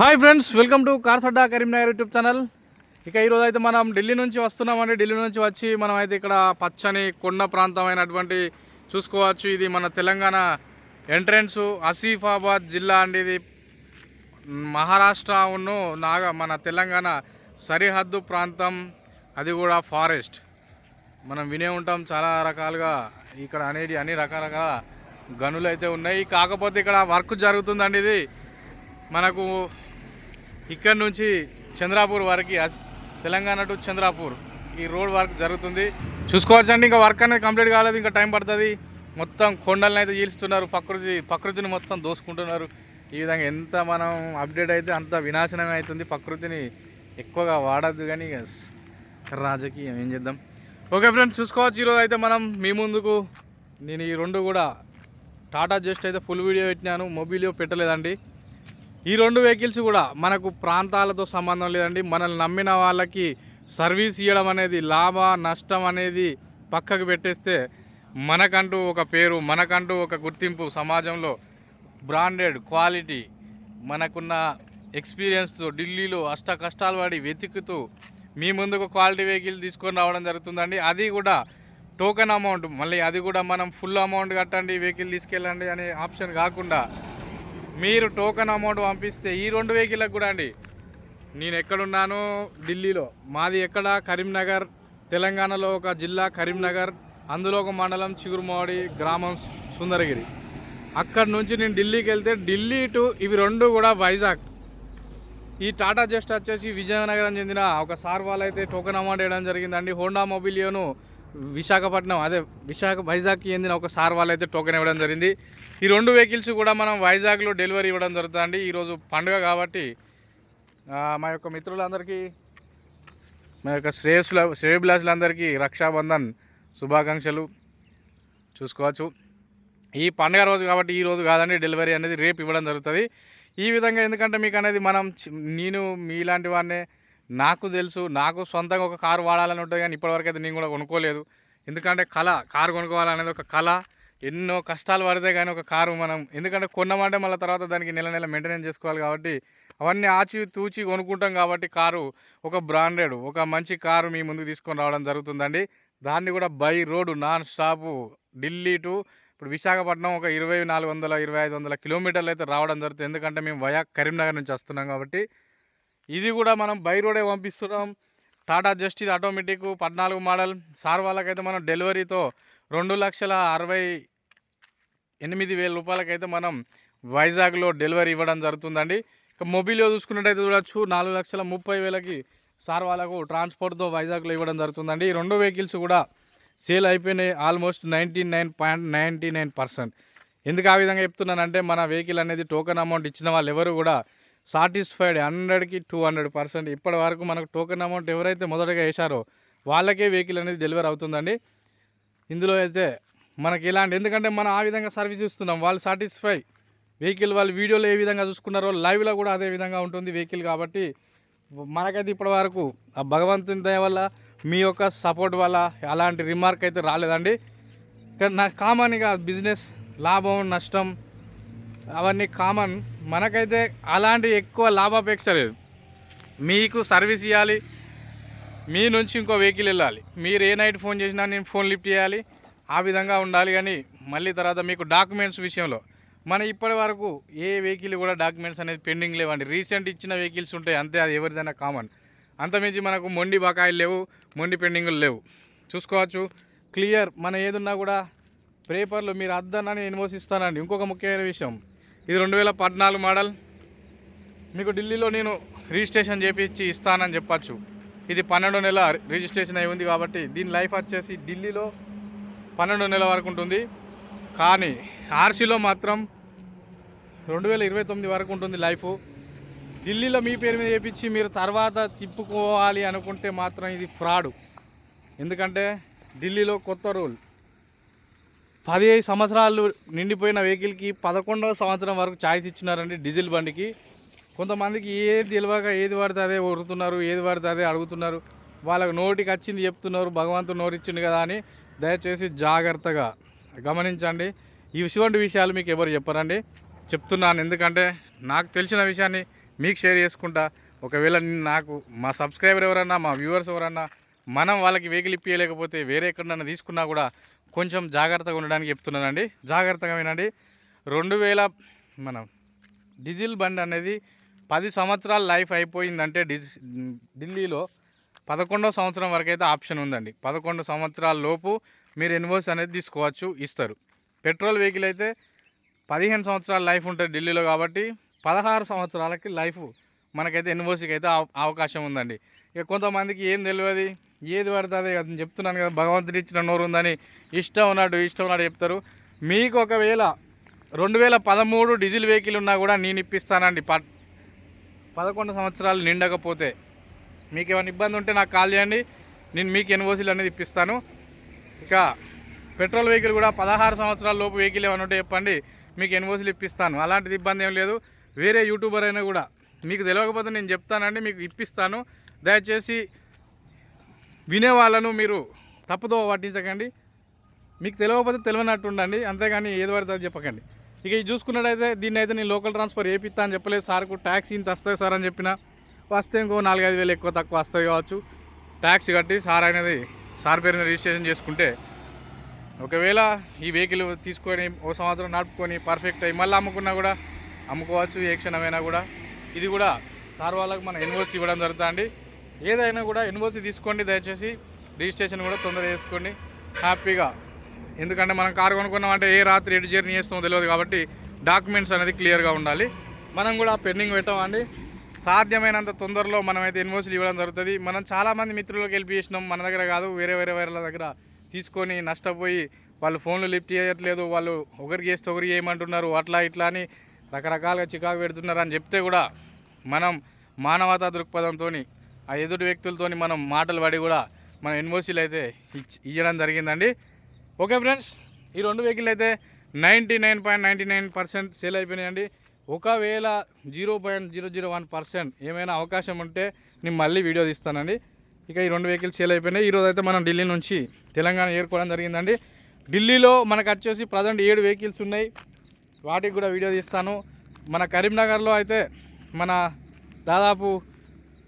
Hi friends, welcome to cars Adda Karimnagar YouTube channel. ఇక ఈరోజు అయితే మనం ఢిల్లీ నుంచి వస్తున్నామండి. ఢిల్లీ నుంచి వచ్చి మనం అయితే ఇక్కడ పచ్చని కొండ ప్రాంతమైనటువంటి చూసుకోవచ్చు. ఇది మన తెలంగాణ ఎంట్రెన్స్ ఆసిఫాబాద్ జిల్లా అండి. ఇది మహారాష్ట్ర మన తెలంగాణ సరిహద్దు ప్రాంతం, అది కూడా ఫారెస్ట్. మనం వినే ఉంటాం చాలా రకాలుగా ఇక్కడ అనేది అన్ని రకరకాల గనులు అయితే ఉన్నాయి. కాకపోతే ఇక్కడ వర్క్ జరుగుతుందండి. ఇది మనకు ఇక్కడ నుంచి చంద్రాపూర్ వరకు, తెలంగాణ టు చంద్రాపూర్ ఈ రోడ్ వర్క్ జరుగుతుంది. చూసుకోవచ్చండి. ఇంకా వర్క్ అనేది కంప్లీట్ కాలేదు, ఇంకా టైం పడుతుంది. మొత్తం కొండలను అయితే చీల్చుతున్నారు, ప్రకృతిని మొత్తం దోసుకుంటున్నారు. ఈ విధంగా ఎంత మనం అప్డేట్ అయితే అంత వినాశనం అవుతుంది. ప్రకృతిని ఎక్కువగా వాడద్దు, కానీ రాజకీయం ఏం చేద్దాం. ఓకే ఫ్రెండ్స్, చూసుకోవచ్చు. ఈరోజు అయితే మనం మీ ముందుకు నేను ఈ రెండు కూడా టాటా జస్ట్ అయితే ఫుల్ వీడియో పెట్టినాను, మొబైల్ పెట్టలేదండి. ఈ రెండు వెహికల్స్ కూడా మనకు ప్రాంతాలతో సంబంధం లేదండి. మనల్ని నమ్మిన వాళ్ళకి సర్వీస్ ఇవ్వడం అనేది, లాభ నష్టం అనేది పక్కకు పెట్టేస్తే మనకంటూ ఒక పేరు, మనకంటూ ఒక గుర్తింపు సమాజంలో, బ్రాండెడ్ క్వాలిటీ, మనకున్న ఎక్స్పీరియన్స్తో ఢిల్లీలో అష్ట కష్టాలు పడి వెతుకుతూ మీ ముందుకు క్వాలిటీ వెహికల్ తీసుకొని రావడం జరుగుతుందండి. అది కూడా టోకెన్ అమౌంట్, మళ్ళీ అది కూడా మనం ఫుల్ అమౌంట్ కట్టండి వెహికల్ తీసుకెళ్ళండి అనే ఆప్షన్ కాకుండా మీరు టోకెన్ అమౌంట్ పంపిస్తే ఈ రెండు వెహికల్కి కూడా అండి. నేను ఎక్కడున్నాను, ఢిల్లీలో. మాది ఎక్కడ, కరీంనగర్, తెలంగాణలో ఒక జిల్లా కరీంనగర్, అందులో ఒక మండలం చిగురుమాడి, గ్రామం సుందరగిరి. అక్కడి నుంచి నేను ఢిల్లీకి వెళ్తే ఢిల్లీ టు ఇవి రెండు కూడా వైజాగ్. ఈ టాటా జస్ట్ వచ్చేసి విజయనగరం చెందిన ఒక సార్ వాళ్ళైతే టోకెన్ అమౌంట్ వేయడం జరిగిందండి. హోండా మొబిలియోను విశాఖపట్నం, అదే వైజాగ్కి చెందిన ఒక సార్ వాళ్ళైతే టోకెన్ ఇవ్వడం జరిగింది. ఈ రెండు వెహికల్స్ కూడా మనం వైజాగ్లో డెలివరీ ఇవ్వడం జరుగుతుందండి. ఈరోజు పండుగ కాబట్టి మా యొక్క మిత్రులందరికీ, మా యొక్క శ్రేయభిలాషులందరికీ రక్షాబంధన్ శుభాకాంక్షలు. చూసుకోవచ్చు. ఈ పండుగ రోజు కాబట్టి ఈ రోజు కాదండి డెలివరీ అనేది, రేపు ఇవ్వడం జరుగుతుంది. ఈ విధంగా ఎందుకంటే మీకు అనేది నేను మీలాంటి వాడినే, నాకు తెలుసు, నాకు సొంతంగా ఒక కారు వాడాలని ఉంటుంది, కానీ ఇప్పటివరకు అయితే నేను కూడా కొనుక్కోలేదు. ఎందుకంటే కారు కొనుక్కోవాలనేది ఒక కళ. ఎన్నో కష్టాలు పడితే కానీ ఒక కారు మనం, ఎందుకంటే కొన్నామంటే మళ్ళీ తర్వాత దానికి నెల నెల మెయింటెనెన్స్ చేసుకోవాలి కాబట్టి అవన్నీ ఆచి తూచి కొనుక్కుంటాం. కాబట్టి కారు ఒక బ్రాండెడ్, ఒక మంచి కారు మీ ముందుకు తీసుకొని రావడం జరుగుతుందండి. దాన్ని కూడా by road non stop Delhi to ఇప్పుడు విశాఖపట్నం ఒక 2400-2500 కిలోమీటర్లు అయితే రావడం జరుగుతుంది. ఎందుకంటే మేము వయా కరీంనగర్ నుంచి వస్తున్నాం కాబట్టి ఇది కూడా మనం బై రోడే పంపిస్తున్నాం. టాటా జస్ట్ ఇది ఆటోమేటిక్ 14 మోడల్. సార్ వాళ్ళకైతే మనం డెలివరీతో 2,68,000 రూపాయలకైతే మనం వైజాగ్లో డెలివరీ ఇవ్వడం జరుగుతుందండి. ఇక మొబైల్లో చూసుకున్నట్టయితే చూడొచ్చు, 4,30,000కి సార్ వాళ్ళకు ట్రాన్స్పోర్ట్తో వైజాగ్లో ఇవ్వడం జరుగుతుందండి. ఈ రెండు వెహికల్స్ కూడా సేల్ అయిపోయినాయి ఆల్మోస్ట్ 99.99%. ఎందుకు ఆ విధంగా చెప్తున్నానంటే మన వెహికల్ అనేది టోకెన్ అమౌంట్ ఇచ్చిన వాళ్ళు ఎవరు కూడా సాటిస్ఫైడ్ 100కి 200%. ఇప్పటి వరకు మనకు టోకెన్ అమౌంట్ ఎవరైతే మొదటగా వేశారో వాళ్ళకే వెహికల్ అనేది డెలివరీ అవుతుందండి. ఇందులో అయితే మనకి ఎలాంటి, ఎందుకంటే మనం ఆ విధంగా సర్వీస్ ఇస్తున్నాం, వాళ్ళు సాటిస్ఫై వెహికల్, వాళ్ళు వీడియోలో ఏ విధంగా చూసుకున్నారో లైవ్లో కూడా అదే విధంగా ఉంటుంది వెహికల్. కాబట్టి మనకైతే ఇప్పటి వరకు ఆ భగవంతుని దయ వల్ల, మీ యొక్క సపోర్ట్ వల్ల అలాంటి రిమార్క్ అయితే రాలేదండి. కానీ నాకు కామన్గా బిజినెస్ లాభం నష్టం అవన్నీ కామన్. మనకైతే అలాంటి ఎక్కువ లాభాపేక్ష లేదు. మీకు సర్వీస్ ఇవ్వాలి, మీ నుంచి ఇంకో వెహికల్ వెళ్ళాలి, మీరు ఏ నైట్ ఫోన్ చేసినా నేను ఫోన్ లిఫ్ట్ చేయాలి, ఆ విధంగా ఉండాలి. కానీ మళ్ళీ తర్వాత మీకు డాక్యుమెంట్స్ విషయంలో మన ఇప్పటి వరకు ఏ వెహికల్ కూడా డాక్యుమెంట్స్ అనేది పెండింగ్ లేవండి. రీసెంట్ ఇచ్చిన వెహికల్స్ ఉంటాయి అంతే, అది ఎవరిదైనా కామన్. అంతమించి మనకు మొండి బకాయిలు లేవు, మొండి పెండింగులు లేవు. చూసుకోవచ్చు క్లియర్. మన ఏదున్నా కూడా పేపర్లు మీరు అద్దనని ఇన్వోసిస్తానండి. ఇంకొక ముఖ్యమైన విషయం, ఇది 2014 మోడల్. మీకు ఢిల్లీలో నేను రిజిస్ట్రేషన్ చేపించి ఇస్తానని చెప్పచ్చు. ఇది 12 నెల రిజిస్ట్రేషన్ అయి ఉంది కాబట్టి దీని లైఫ్ వచ్చేసి ఢిల్లీలో 12 నెలల వరకు ఉంటుంది. కానీ ఆర్సీలో మాత్రం 2029 వరకు ఉంటుంది లైఫ్. ఢిల్లీలో మీ పేరు మీద చేపించి మీరు తర్వాత తిప్పుకోవాలి అనుకుంటే మాత్రం ఇది ఫ్రాడు. ఎందుకంటే ఢిల్లీలో కొత్త రూల్, 15 సంవత్సరాలు నిండిపోయిన వెహికల్కి 11వ సంవత్సరం వరకు ఛాయిస్ ఇచ్చినారండి డీజిల్ బండికి. కొంతమందికి ఏది తెలియక ఏది పడితే అదే కొడుతున్నారు, ఏది పడితే అదే అడుగుతున్నారు, వాళ్ళకు నోటికి వచ్చింది చెప్తున్నారు. భగవంతుడు నోరిచ్చింది కదా అని దయచేసి జాగ్రత్తగా గమనించండి. ఇటువంటి విషయాలు మీకు ఎవరు చెప్పరండి, చెప్తున్నాను. ఎందుకంటే నాకు తెలిసిన విషయాన్ని మీకు షేర్ చేసుకుంటా. ఒకవేళ నాకు మా సబ్స్క్రైబర్ ఎవరన్నా, మా వ్యూవర్స్ ఎవరన్నా మనం వాళ్ళకి వెహికల్ ఇప్పించలేకపోతే వేరే ఎక్కడన్నా తీసుకున్నా కూడా కొంచెం జాగ్రత్తగా ఉండడానికి చెప్తున్నానండి. జాగ్రత్తగా వినండి. 2000 మన డీజిల్ బండి అనేది 10 సంవత్సరాల లైఫ్ అయిపోయిందంటే ఢిల్లీలో 11వ సంవత్సరం వరకు అయితే ఆప్షన్ ఉందండి. 11 సంవత్సరాల లోపు మీరు ఎన్ఓసి అనేది తీసుకోవచ్చు, ఇస్తారు. పెట్రోల్ వెహికల్ అయితే 15 సంవత్సరాల లైఫ్ ఉంటుంది ఢిల్లీలో, కాబట్టి 16 సంవత్సరాలకి లైఫ్ మనకైతే ఎన్ఓసికి అయితే అవకాశం ఉందండి. ఇక కొంతమందికి ఏం తెలియదు, ఏది పడుతుంది అది చెప్తున్నాను కదా, భగవంతుడు ఇచ్చిన నోరు ఉందని ఇష్టం ఉన్నాడు చెప్తారు. మీకు ఒకవేళ 2013 డీజిల్ వెహికల్ ఉన్నా కూడా నేను ఇప్పిస్తానండి. 11 సంవత్సరాలు నిండకపోతే మీకు ఏమైనా ఇబ్బంది ఉంటే నాకు కాల్ చేయండి, నేను మీకు ఎన్ఓసీలు అనేది ఇప్పిస్తాను. ఇక పెట్రోల్ వెహికల్ కూడా 16 సంవత్సరాల లోపు వెహికల్ ఏమైనా ఉంటే చెప్పండి, మీకు ఎన్ఓసీలు ఇప్పిస్తాను. అలాంటిది ఇబ్బంది ఏం లేదు. వేరే యూట్యూబర్ అయినా కూడా మీకు తెలియకపోతే నేను చెప్తానండి, మీకు ఇప్పిస్తాను. దయచేసి వినేవాళ్ళను మీరు తప్పుదో పట్టించకండి. మీకు తెలియకపోతే తెలియనట్టు ఉండండి, అంతేగాని ఏది పడితే అది చెప్పకండి. ఇక ఇది చూసుకున్నట్టయితే దీన్ని అయితే నేను లోకల్ ట్రాన్స్ఫర్ వేపిస్తా అని చెప్పలేదు. సార్కు ట్యాక్సీ ఇంత వస్తుంది సార్ అని చెప్పిన, వస్తే ఇంకో 4-5 వేలు ఎక్కువ తక్కువ వస్తుంది కావచ్చు. ట్యాక్స్ కట్టి సార్ పేరుని రిజిస్ట్రేషన్ చేసుకుంటే ఒకవేళ ఈ వెహికల్ తీసుకొని 1 సంవత్సరం నడుపుకొని పర్ఫెక్ట్ అయ్యి మళ్ళీ అమ్ముకున్నా కూడా అమ్ముకోవచ్చు ఏ క్షణమైనా కూడా. ఇది కూడా సార్ వాళ్ళకి మన ఎన్ఓసి ఇవ్వడం జరుగుతుంది. ఏదైనా కూడా ఎన్ఓసి తీసుకోండి, దయచేసి రిజిస్ట్రేషన్ కూడా తొందరగా చేసుకోండి హ్యాపీగా. ఎందుకంటే మనం కారు కొనుక్కున్నామంటే ఏ రాత్రి ఎటు జర్నీ చేస్తామో తెలియదు, కాబట్టి డాక్యుమెంట్స్ అనేది క్లియర్గా ఉండాలి. మనం కూడా పెండింగ్ పెట్టామండి. సాధ్యమైనంత తొందరలో మనమైతే ఎన్ఓసీలు ఇవ్వడం జరుగుతుంది. మనం చాలామంది మిత్రులకు హెల్ప్ చేసినాం, మన దగ్గర కాదు వేరే వాళ్ళ దగ్గర తీసుకొని నష్టపోయి వాళ్ళు ఫోన్లు లిఫ్ట్ చేయట్లేదు, వాళ్ళు ఒకరికి చేస్తే ఒకరికి చేయమంటున్నారు, అట్లా ఇట్లా అని రకరకాలుగా చికాకు పెడుతున్నారు అని చెప్తే కూడా మనం మానవతా దృక్పథంతో ఆ ఎదుటి వ్యక్తులతో మనం మాటలు పడి కూడా మన ఎన్ఓసీలు అయితే ఇవ్వడం జరిగిందండి. ఓకే ఫ్రెండ్స్, ఈ 2 వెహికల్ అయితే 99.99% సేల్ అయిపోయినాయండి. ఒకవేళ 0.001% ఏమైనా అవకాశం ఉంటే నేను మళ్ళీ వీడియో తీస్తానండి. ఇక ఈ 2 వెహికల్స్ సేల్ అయిపోయినాయి. ఈరోజు అయితే మనం ఢిల్లీ నుంచి తెలంగాణ ఏరుకోవడం జరిగిందండి. ఢిల్లీలో మనకు వచ్చేసి ప్రజెంట్ 7 వెహికల్స్ ఉన్నాయి, వాటికి కూడా వీడియో తీస్తాను. మన కరీంనగర్లో అయితే మన దాదాపు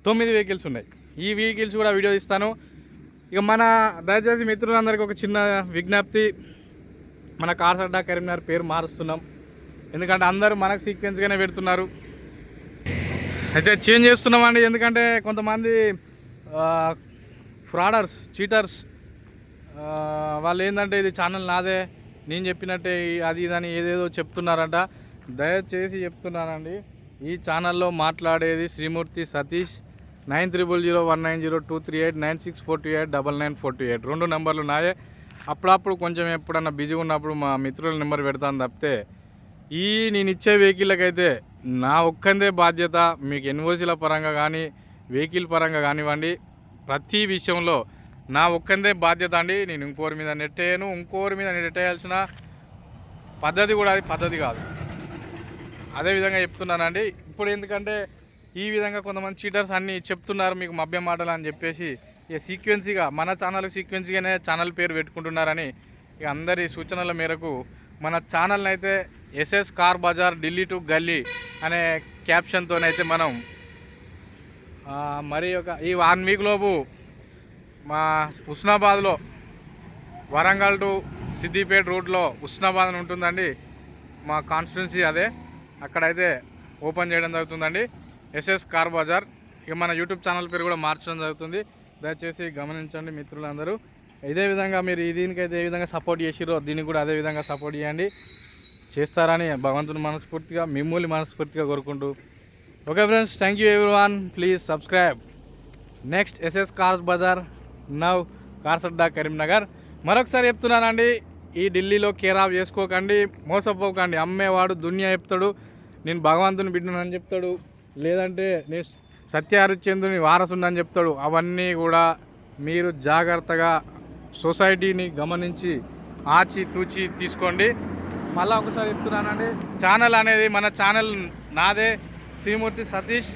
9 వెహికల్స్ ఉన్నాయి, ఈ వెహికల్స్ కూడా వీడియో తీస్తాను. ఇక మన దయచేసి మిత్రులందరికీ ఒక చిన్న విజ్ఞప్తి, మన కార్స్ అడ్డా కరీంనగర్ పేరు మారుస్తున్నాం. ఎందుకంటే అందరూ మనకు సీక్వెన్స్గానే పెడుతున్నారు, అయితే చేంజ్ చేస్తున్నామండి. ఎందుకంటే కొంతమంది ఫ్రాడర్స్, చీటర్స్ వాళ్ళు ఏంటంటే ఇది ఛానల్ నాదే, నేను చెప్పినట్టే అది ఇదని ఏదేదో చెప్తున్నారంట. దయచేసి చెప్తున్నానండి, ఈ ఛానల్లో మాట్లాడేది శ్రీమూర్తి సతీష్. 9001902389 9642899428 2 నెంబర్లు నాయే. అప్పుడప్పుడు కొంచెం ఎప్పుడన్నా బిజీగా ఉన్నప్పుడు మా మిత్రుల నెంబర్ పెడతాను తప్పితే నేను ఇచ్చే వెహికల్లకైతే నా ఒక్కందే బాధ్యత. మీకు ఎన్ఓసీల పరంగా కానీ వెహికల్ పరంగా కానివ్వండి, ప్రతి విషయంలో నా ఒక్కందే బాధ్యత అండి. నేను ఇంకోరి మీద నెట్టేయను, ఇంకోరి మీద నెట్టేయాల్సిన పద్ధతి కూడా అది పద్ధతి కాదు. అదేవిధంగా చెప్తున్నానండి. ఇప్పుడు ఎందుకంటే ఈ విధంగా కొంతమంది చీటర్స్ అన్నీ చెప్తున్నారు మీకు మభ్య మాటలు అని చెప్పేసి, ఇక సీక్వెన్సీగా మన ఛానల్కి సీక్వెన్సీగానే ఛానల్ పేరు పెట్టుకుంటున్నారని ఇక అందరి సూచనల మేరకు మన ఛానల్ని అయితే ఎస్ఎస్ కార్ బజార్ ఢిల్లీ టు గల్లీ అనే క్యాప్షన్తోనైతే మనం మరి ఈ 1 వీక్ లోపు మా హుస్నాబాద్లో వరంగల్ టు సిద్దిపేట రోడ్లో హుస్నాబాద్ అని ఉంటుందండి, మా కాన్స్టిట్యున్సీ అదే, అక్కడైతే ఓపెన్ చేయడం జరుగుతుందండి ఎస్ఎస్ కార్ బజార్. ఇక మన యూట్యూబ్ ఛానల్ పేరు కూడా మార్చడం జరుగుతుంది, దయచేసి గమనించండి మిత్రులందరూ. ఇదే విధంగా మీరు దీనికైతే ఏ విధంగా సపోర్ట్ చేసిరో దీనికి కూడా అదే విధంగా సపోర్ట్ చేయండి, చేస్తారని భగవంతుని మనస్ఫూర్తిగా మిమ్మల్ని మనస్ఫూర్తిగా కోరుకుంటూ. Okay friends, thank you everyone, please subscribe next SS cars bazaar now cars Adda Karimnagar. మరొకసారి చెప్తున్నానండి, ఈ ఢిల్లీలో కేర్ ఆఫ్ చేసుకోకండి, మోసపోకండి. అమ్మేవాడు దునియా చెప్తాడు, నేను భగవంతుని బిడ్డనని చెప్తాడు, లేదంటే నేను సత్య హరిశ్చంద్రుని వారసుని చెప్తాడు. అవన్నీ కూడా మీరు జాగ్రత్తగా సొసైటీని గమనించి ఆచి తూచి తీసుకోండి. మళ్ళీ ఒకసారి చెప్తున్నానండి, ఛానల్ అనేది మన ఛానల్ నాదే, శ్రీమూర్తి సతీష్,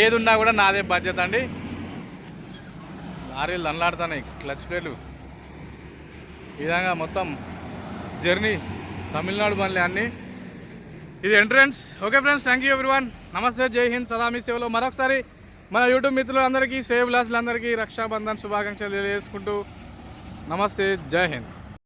ఏది ఉన్నా కూడా నాదే బాధ్యత అండి. లారీలు దండలాడుతున్నాయి, క్లచ్ ప్లేట్లు, ఈ విధంగా మొత్తం జర్నీ తమిళనాడు బండ్లే అన్నీ. ఇది entrance. Okay friends, thank you everyone. నమస్తే, జై హింద్, సదా మీ సేవలో. మరొకసారి మన యూట్యూబ్ మిత్రులందరికీ, శ్రేయభిలాషులందరికీ రక్షాబంధన్ శుభాకాంక్షలు తెలియజేసుకుంటూ నమస్తే, జై హింద్.